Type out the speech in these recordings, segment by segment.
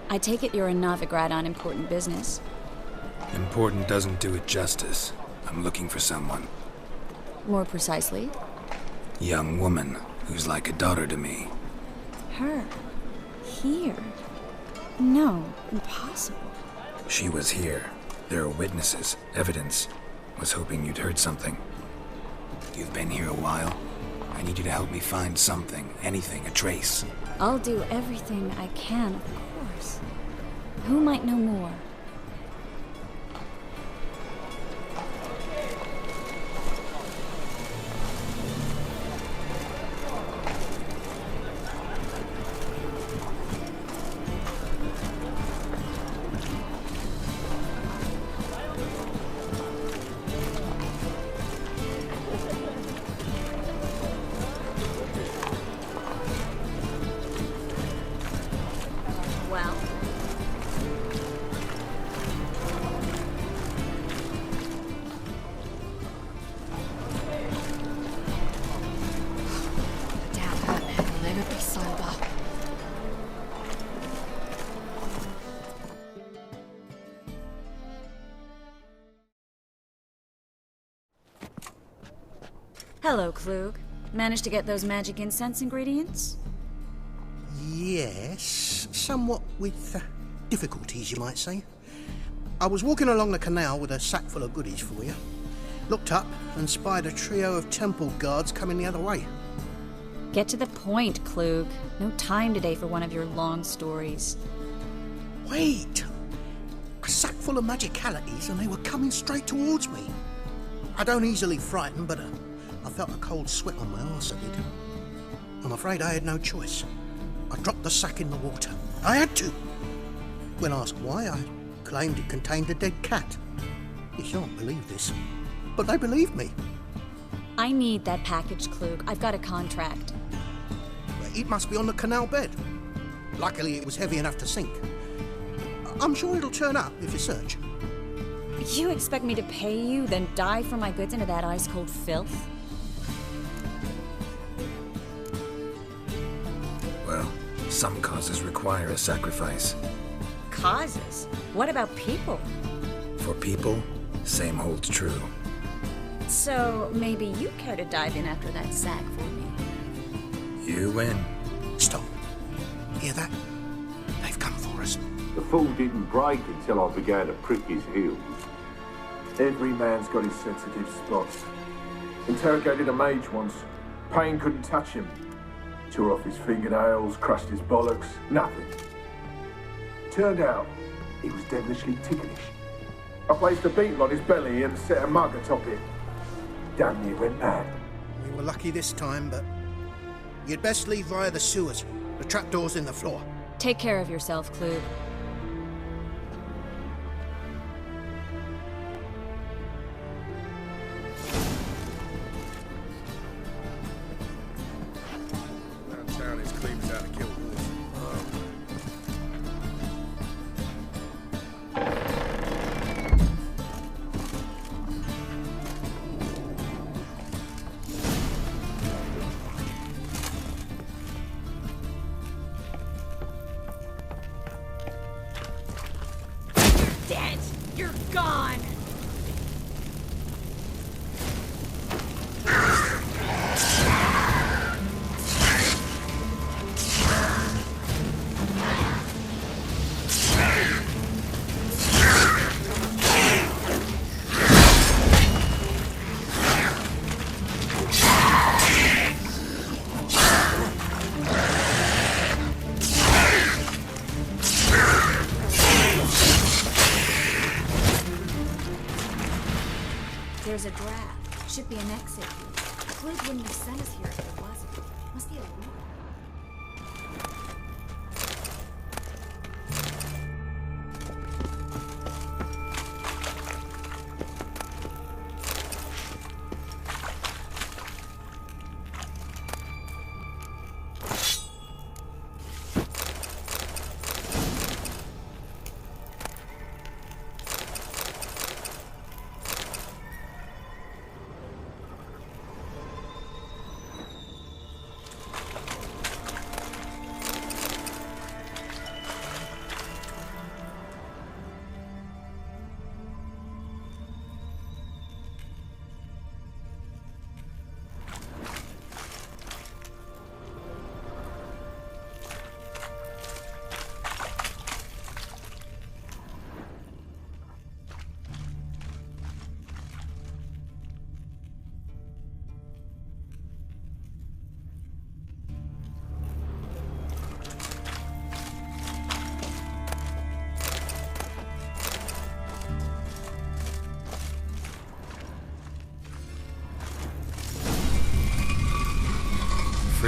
I take it you're a Novigrad on important business. Important doesn't do it justice. I'm looking for someone. More precisely? Young woman who's like a daughter to me. Her? Here? No, impossible. She was here. There are witnesses, evidence. Was hoping you'd heard something. You've been here a while. I need you to help me find something, anything, a trace. I'll do everything I can, of course. Who might know more? Hello, Klug. Managed to get those magic incense ingredients? Yes, somewhat with difficulties, you might say. I was walking along the canal with a sack full of goodies for you. Looked up and spied a trio of temple guards coming the other way. Get to the point, Klug. No time today for one of your long stories. Wait! A sack full of magicalities and they were coming straight towards me. I don't easily frighten, but I felt a cold sweat on my arse, I did. I'm afraid I had no choice. I dropped the sack in the water. I had to. When asked why, I claimed it contained a dead cat. You shan't believe this, but they believed me. I need that package, Klug. I've got a contract. It must be on the canal bed. Luckily, it was heavy enough to sink. I'm sure it'll turn up if you search. You expect me to pay you, then dive for my goods into that ice-cold filth? Well, some causes require a sacrifice. Causes? What about people? For people, same holds true. So, maybe you care to dive in after that sack for me? You win. Stop. Hear that? They've come for us. The fool didn't break until I began to prick his heels. Every man's got his sensitive spots. Interrogated a mage once. Pain couldn't touch him. Tore off his fingernails, crushed his bollocks, nothing. Turned out, he was devilishly ticklish. I placed a beetle on his belly and set a mug atop it. Damn near went mad. We were lucky this time, but you'd best leave via the sewers. The trapdoor's in the floor. Take care of yourself, Klug. Downtown is clean without a kill wolf. Dead! You're gone! There's a draft. Should be an exit. Klug wouldn't have sent us here if there wasn't. Must be a rule.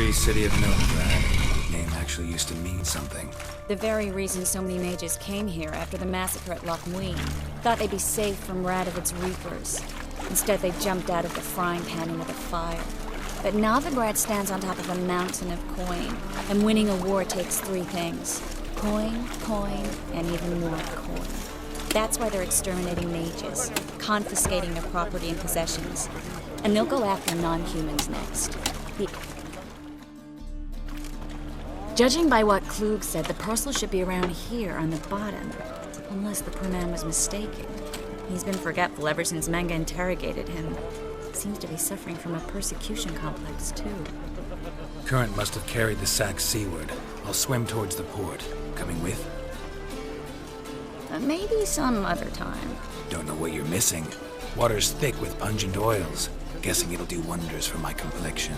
free city of Novigrad. Name actually used to mean something. The very reason so many mages came here after the massacre at Loch Muin. Thought they'd be safe from Radovid's reapers. Instead, they jumped out of the frying pan into the fire. But Novigrad stands on top of a mountain of coin, and winning a war takes three things. Coin, and even more coin. That's why they're exterminating mages, confiscating their property and possessions. And they'll go after non-humans next. Judging by what Klug said, the parcel should be around here on the bottom. Unless the poor man was mistaken. He's been forgetful ever since Manga interrogated him. Seems to be suffering from a persecution complex, too. Current must have carried the sack seaward. I'll swim towards the port. Coming with? Maybe some other time. Don't know what you're missing. Water's thick with pungent oils. Guessing it'll do wonders for my complexion.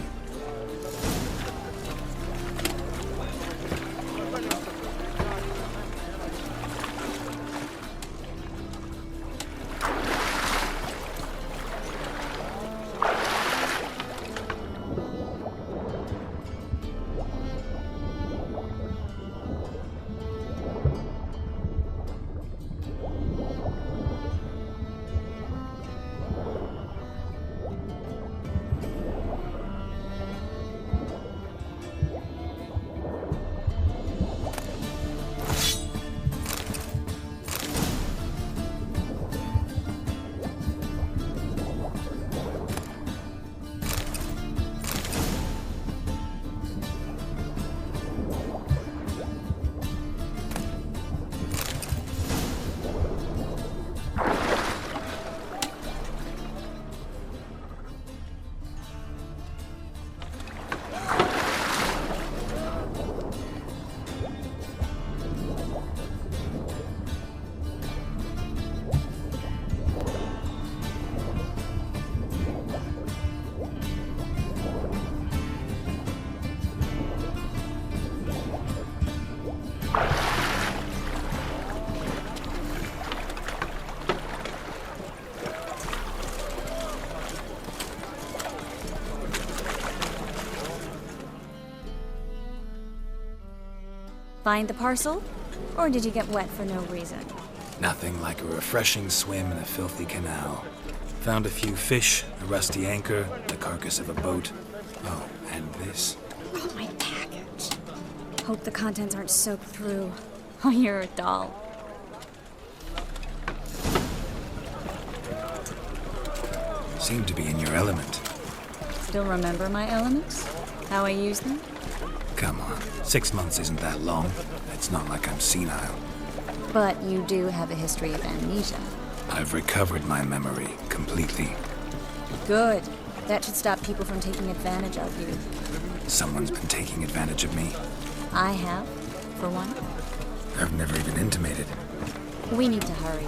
Find the parcel? Or did you get wet for no reason? Nothing like a refreshing swim in a filthy canal. Found a few fish, a rusty anchor, the carcass of a boat. Oh, and this. Oh, my package. Hope the contents aren't soaked through. Oh, you're a doll. Seem to be in your element. Still remember my elements? How I use them? Come on, 6 months isn't that long. It's not like I'm senile. But you do have a history of amnesia. I've recovered my memory completely. Good. That should stop people from taking advantage of you. Someone's been taking advantage of me. I have, for one. I've never even intimated. We need to hurry.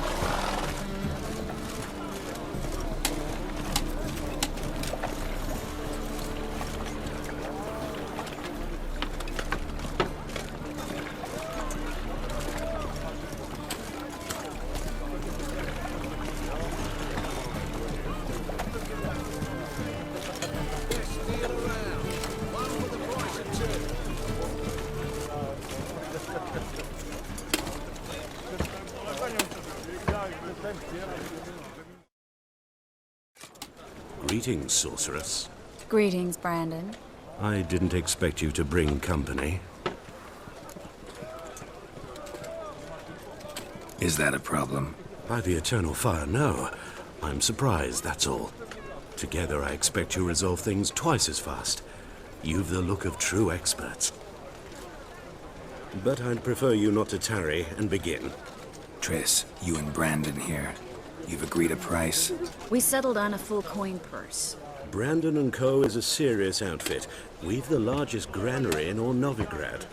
Greetings, sorceress. Greetings, Brandon. I didn't expect you to bring company. Is that a problem? By the eternal fire, no. I'm surprised, that's all. Together, I expect you resolve things twice as fast. You've the look of true experts. But I'd prefer you not to tarry and begin. Triss, you and Brandon here. You've agreed a price? We settled on a full coin purse. Brandon & Co. is a serious outfit. We've the largest granary in all Novigrad.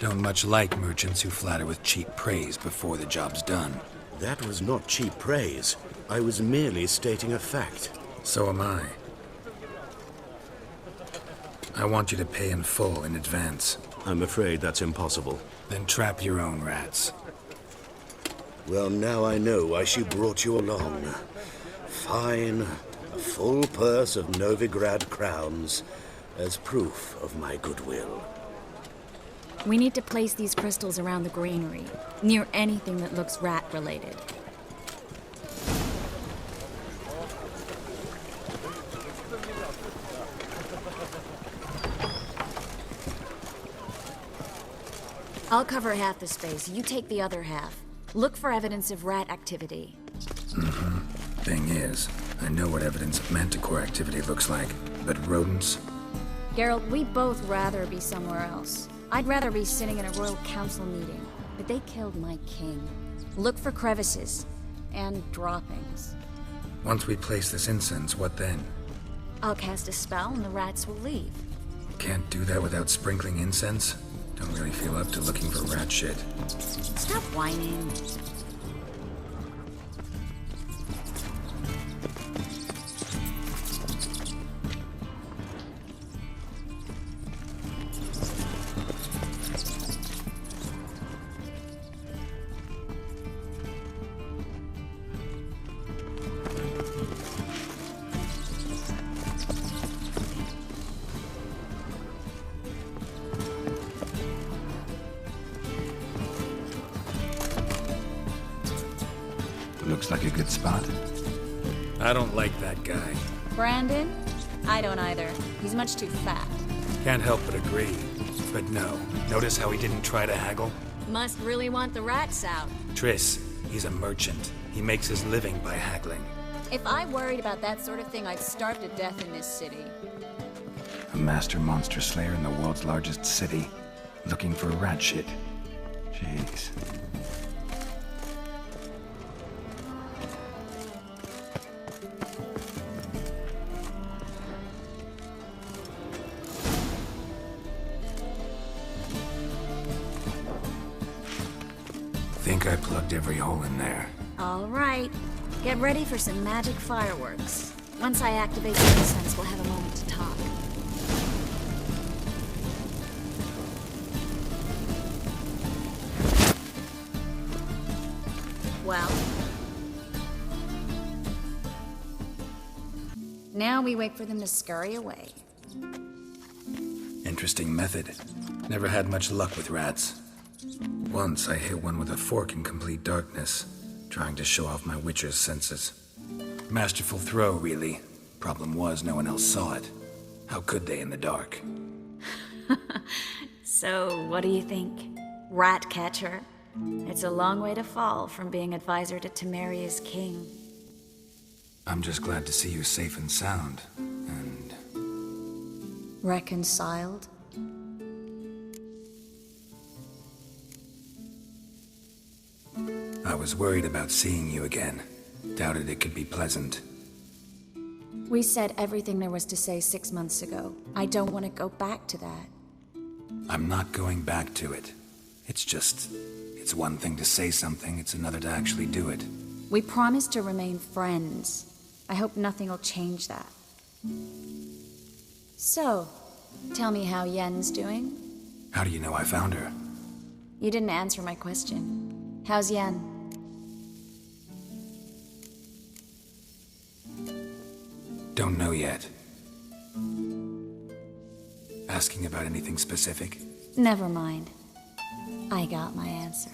Don't much like merchants who flatter with cheap praise before the job's done. That was not cheap praise. I was merely stating a fact. So am I. I want you to pay in full in advance. I'm afraid that's impossible. Then trap your own rats. Well, now I know why she brought you along. Fine, a full purse of Novigrad crowns as proof of my goodwill. We need to place these crystals around the granary, near anything that looks rat-related. I'll cover half the space, you take the other half. Look for evidence of rat activity. Thing is, I know what evidence of manticore activity looks like, but rodents? Geralt, we'd both rather be somewhere else. I'd rather be sitting in a royal council meeting, but they killed my king. Look for crevices and droppings. Once we place this incense, what then? I'll cast a spell and the rats will leave. Can't do that without sprinkling incense? Don't really feel up to looking for rat shit. Stop whining. Looks like a good spot. I don't like that guy. Brandon? I don't either. He's much too fat. Can't help but agree. But no, notice how he didn't try to haggle? Must really want the rats out. Triss, he's a merchant. He makes his living by haggling. If I worried about that sort of thing, I'd starve to death in this city. A master monster slayer in the world's largest city, looking for rat shit. Jeez. Think I plugged every hole in there. All right. Get ready for some magic fireworks. Once I activate the incense, we'll have a moment to talk. Well? Now we wait for them to scurry away. Interesting method. Never had much luck with rats. Once I hit one with a fork in complete darkness, trying to show off my witcher's senses. Masterful throw, really. Problem was, no one else saw it. How could they in the dark? So, what do you think? Rat catcher? It's a long way to fall from being advisor to Temeria's king. I'm just glad to see you safe and sound, and... Reconciled? I was worried about seeing you again. Doubted it could be pleasant. We said everything there was to say 6 months ago. I don't want to go back to that. I'm not going back to it. It's just... It's one thing to say something, it's another to actually do it. We promised to remain friends. I hope nothing will change that. So, tell me how Yen's doing? How do you know I found her? You didn't answer my question. How's Yen? Don't know yet. Asking about anything specific? Never mind. I got my answer.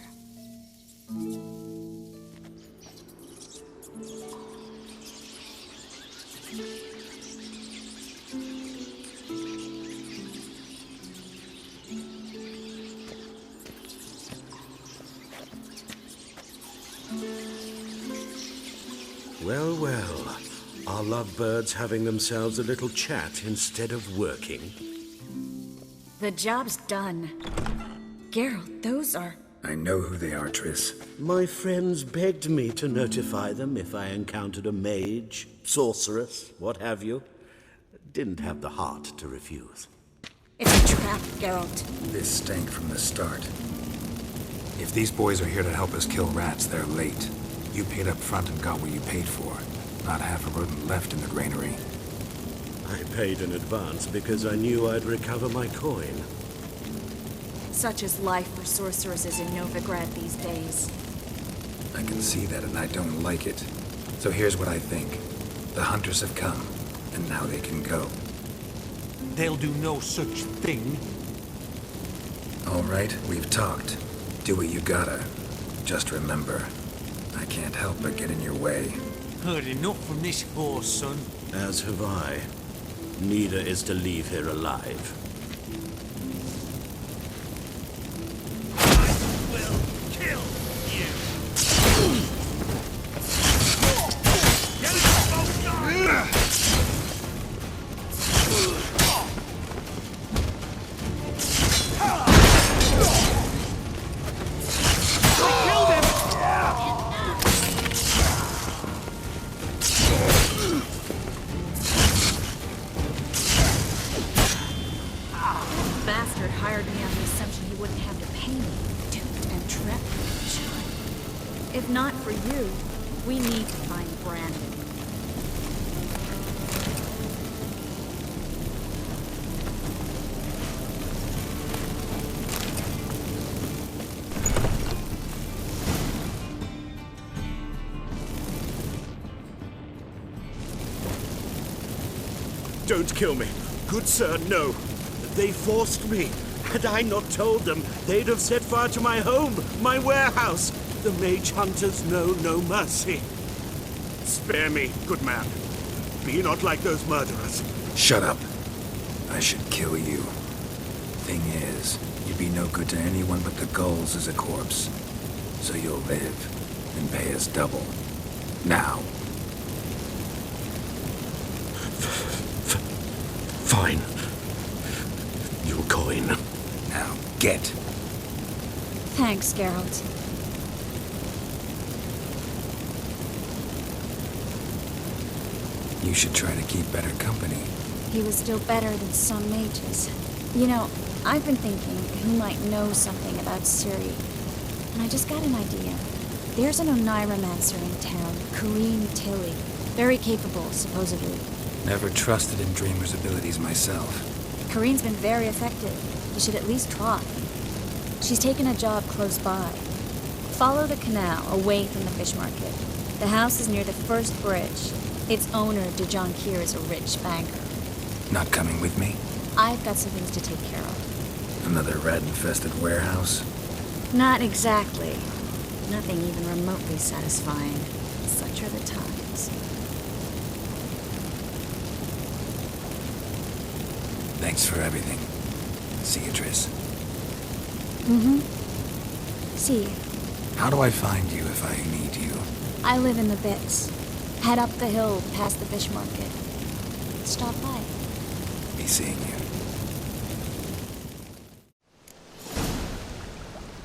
Well, well. Are lovebirds having themselves a little chat instead of working? The job's done. Geralt, those are... I know who they are, Triss. My friends begged me to notify them if I encountered a mage, sorceress, what have you. Didn't have the heart to refuse. It's a trap, Geralt. This stank from the start. If these boys are here to help us kill rats, they're late. You paid up front and got what you paid for. Not half a rodent left in the granary. I paid in advance because I knew I'd recover my coin. Such is life for sorceresses in Novigrad these days. I can see that, and I don't like it. So here's what I think. The hunters have come, and now they can go. They'll do no such thing. All right, we've talked. Do what you gotta. Just remember, I can't help but get in your way. Heard enough from this horse, son. As have I. Neither is to leave here alive. I will kill you. Get it, both sides. Bastard hired me on the assumption he wouldn't have to pay me. Duped and trapped. If not for you, we need to find Brandon. Don't kill me. Good sir, no. They forced me. Had I not told them, they'd have set fire to my home, my warehouse. The mage hunters know no mercy. Spare me, good man. Be not like those murderers. Shut up. I should kill you. Thing is, you'd be no good to anyone but the gulls as a corpse. So you'll live and pay us double. Now. Fine. Your coin. Now, get. Thanks, Geralt. You should try to keep better company. He was still better than some mages. You know, I've been thinking who might know something about Ciri. And I just got an idea. There's an Oneiromancer in town, Kareem Tilly. Very capable, supposedly. Never trusted in Dreamer's abilities myself. Kareem's been very effective. You should at least try. She's taken a job close by. Follow the canal away from the fish market. The house is near the first bridge. Its owner, Dijon Kier, is a rich banker. Not coming with me? I've got some things to take care of. Another rat-infested warehouse? Not exactly. Nothing even remotely satisfying. Such are the times. Thanks for everything. See you, Triss. See you. How do I find you if I need you? I live in the Bits. Head up the hill past the fish market. Stop by. Be seeing you.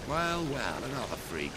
Well, another freak.